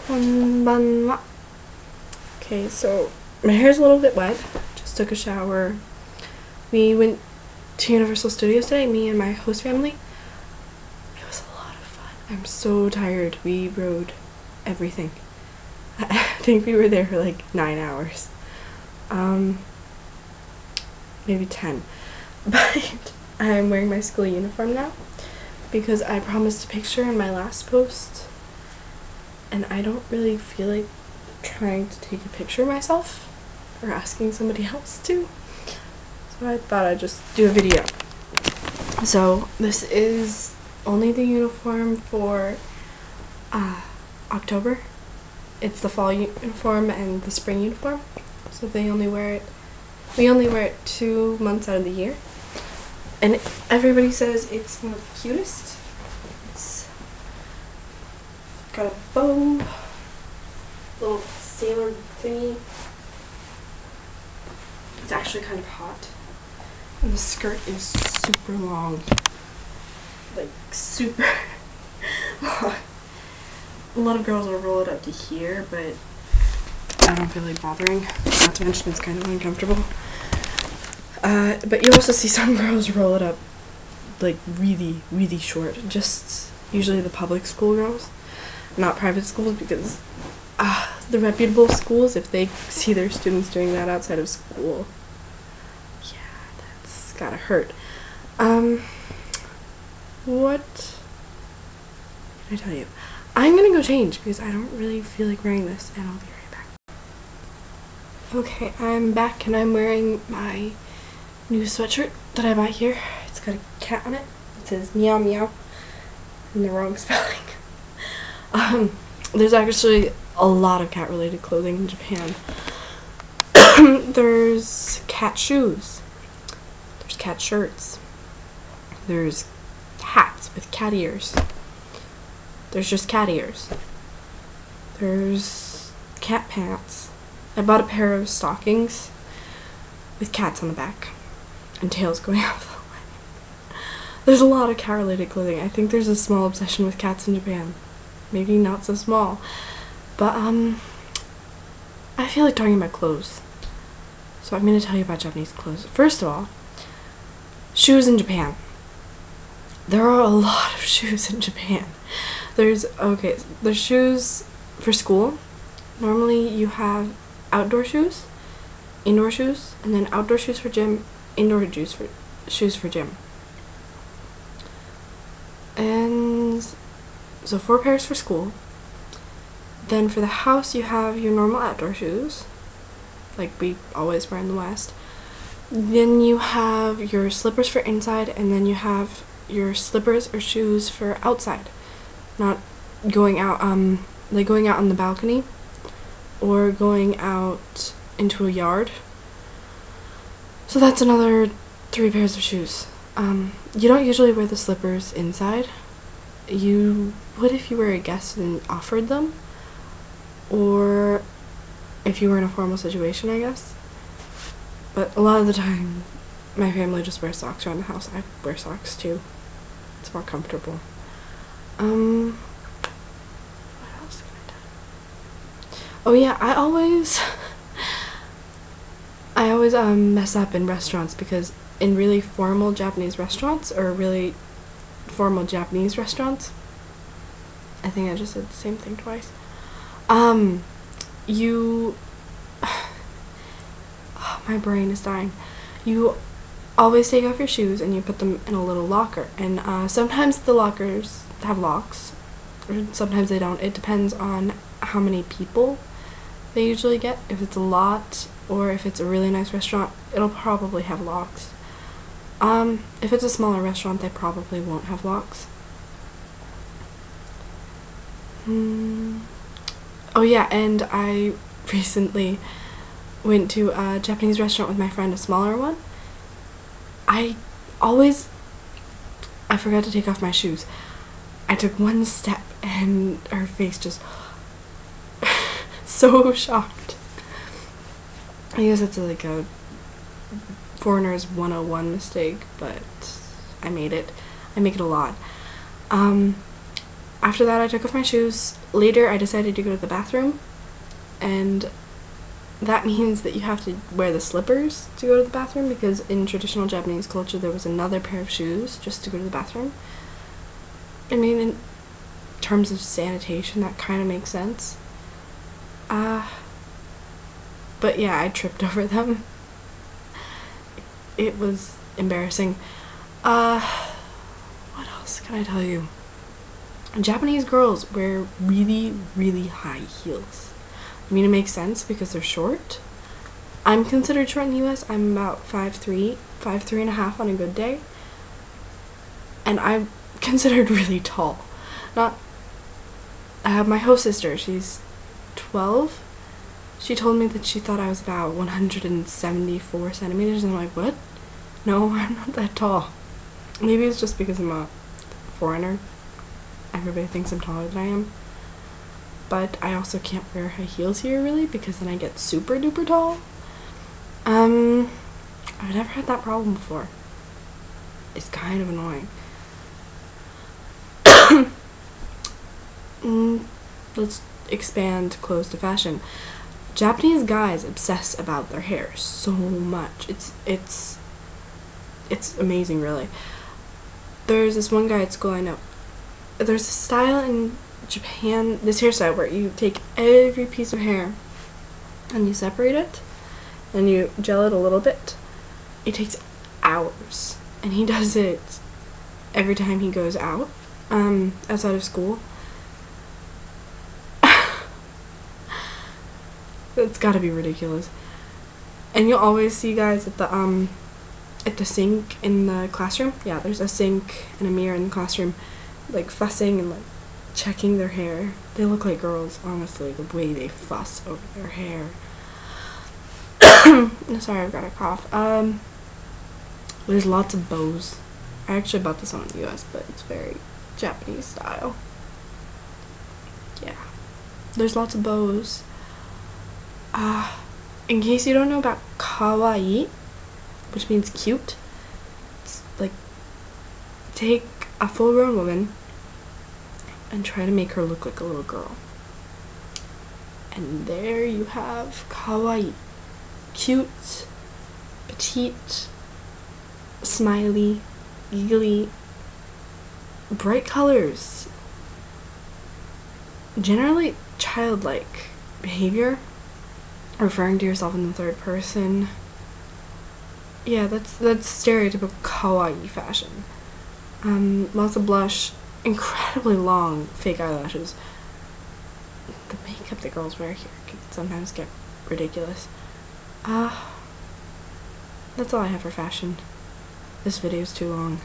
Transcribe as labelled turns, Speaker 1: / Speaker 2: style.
Speaker 1: Konbanwa. Okay, so my hair's a little bit wet. Just took a shower. We went to Universal Studios today, me and my host family. It was a lot of fun. I'm so tired. We rode everything. I think we were there for like 9 hours. Maybe 10. But I'm wearing my school uniform now because I promised a picture in my last post and I don't really feel like trying to take a picture of myself or asking somebody else to. So I thought I'd just do a video. So this is only the uniform for October. It's the fall uniform and the spring uniform. So they only wear it, we only wear it 2 months out of the year. And everybody says it's one of the cutest. It's got a bow, little sailor thingy. It's actually kind of hot. And the skirt is super long. Like, super long. A lot of girls will roll it up to here, but I don't feel like bothering. Not to mention it's kind of uncomfortable. But you also see some girls roll it up like really, really short. Just usually the public school girls, not private schools, because the reputable schools, if they see their students doing that outside of school, yeah, that's gotta hurt. What did I tell you? I'm gonna go change because I don't really feel like wearing this, and I'll be right back. Okay, I'm back and I'm wearing my new sweatshirt that I bought here. It's got a cat on it. It says meow meow in the wrong spelling. There's actually a lot of cat related clothing in Japan. There's cat shoes. There's cat shirts. There's hats with cat ears. There's just cat ears. There's cat pants. I bought a pair of stockings with cats on the back and tails going out of the way. There's a lot of cat-related clothing. I think there's a small obsession with cats in Japan. Maybe not so small. But, I feel like talking about clothes. So I'm going to tell you about Japanese clothes. First of all, shoes in Japan. There are a lot of shoes in Japan. There's shoes for school. Normally you have outdoor shoes, indoor shoes, and then outdoor shoes for gym, indoor shoes for gym. And so 4 pairs for school. Then for the house you have your normal outdoor shoes, like we always wear in the West. Then you have your slippers for inside, and then you have your slippers or shoes for outside. Not going out, like going out on the balcony or going out into a yard. So that's another 3 pairs of shoes. You don't usually wear the slippers inside. You would if you were a guest and offered them, or if you were in a formal situation, I guess. But a lot of the time, my family just wears socks around the house. I wear socks too. It's more comfortable. What else can I tell you? Oh yeah, I always mess up in restaurants, because in really formal Japanese restaurants, or really formal Japanese restaurants, I think I just said the same thing twice. My brain is dying. You always take off your shoes and you put them in a little locker, and sometimes the lockers have locks, or sometimes they don't. It depends on how many people they usually get. If it's a lot, or if it's a really nice restaurant, it'll probably have locks. If it's a smaller restaurant, they probably won't have locks. Oh yeah, and I recently went to a Japanese restaurant with my friend, a smaller one. I forgot to take off my shoes. I took one step and her face just so shocked. I guess it's like a foreigner's 101 mistake, but I made it. I make it a lot. after that, I took off my shoes. Later, I decided to go to the bathroom, and that means that you have to wear the slippers to go to the bathroom, because in traditional Japanese culture there was another pair of shoes just to go to the bathroom. I mean, in terms of sanitation, that kind of makes sense. But yeah, I tripped over them. It was embarrassing. What else can I tell you? Japanese girls wear really, really high heels. I mean, it makes sense because they're short. I'm considered short in the US. I'm about 5'3", 5'3 and a half on a good day. And I'm considered really tall. My host sister, she's 12. She told me that she thought I was about 174 centimeters, and I'm like, what? No, I'm not that tall. Maybe it's just because I'm a foreigner. Everybody thinks I'm taller than I am. But I also can't wear high heels here, really, because then I get super duper tall. I've never had that problem before. It's kind of annoying. Let's expand clothes to fashion. Japanese guys obsess about their hair so much. It's amazing, really. There's this one guy at school I know. There's a style in Japan, this hairstyle, where you take every piece of hair and you separate it and you gel it a little bit. It takes hours, and he does it every time he goes out, outside of school. It's gotta be ridiculous. And you'll always see guys at the sink in the classroom. Yeah, there's a sink and a mirror in the classroom, like fussing and like checking their hair. They look like girls, honestly, the way they fuss over their hair. Sorry, I've got a cough. There's lots of bows. I actually bought this one in the US, but it's very Japanese style. Yeah. There's lots of bows. In case you don't know about kawaii, which means cute, it's like take a full-grown woman and try to make her look like a little girl. And there you have kawaii. Cute, petite, smiley, giggly, bright colors, generally childlike behavior, referring to yourself in the third person. Yeah, that's stereotypical kawaii fashion. Lots of blush, incredibly long fake eyelashes. The makeup that girls wear here can sometimes get ridiculous. That's all I have for fashion. This video's too long.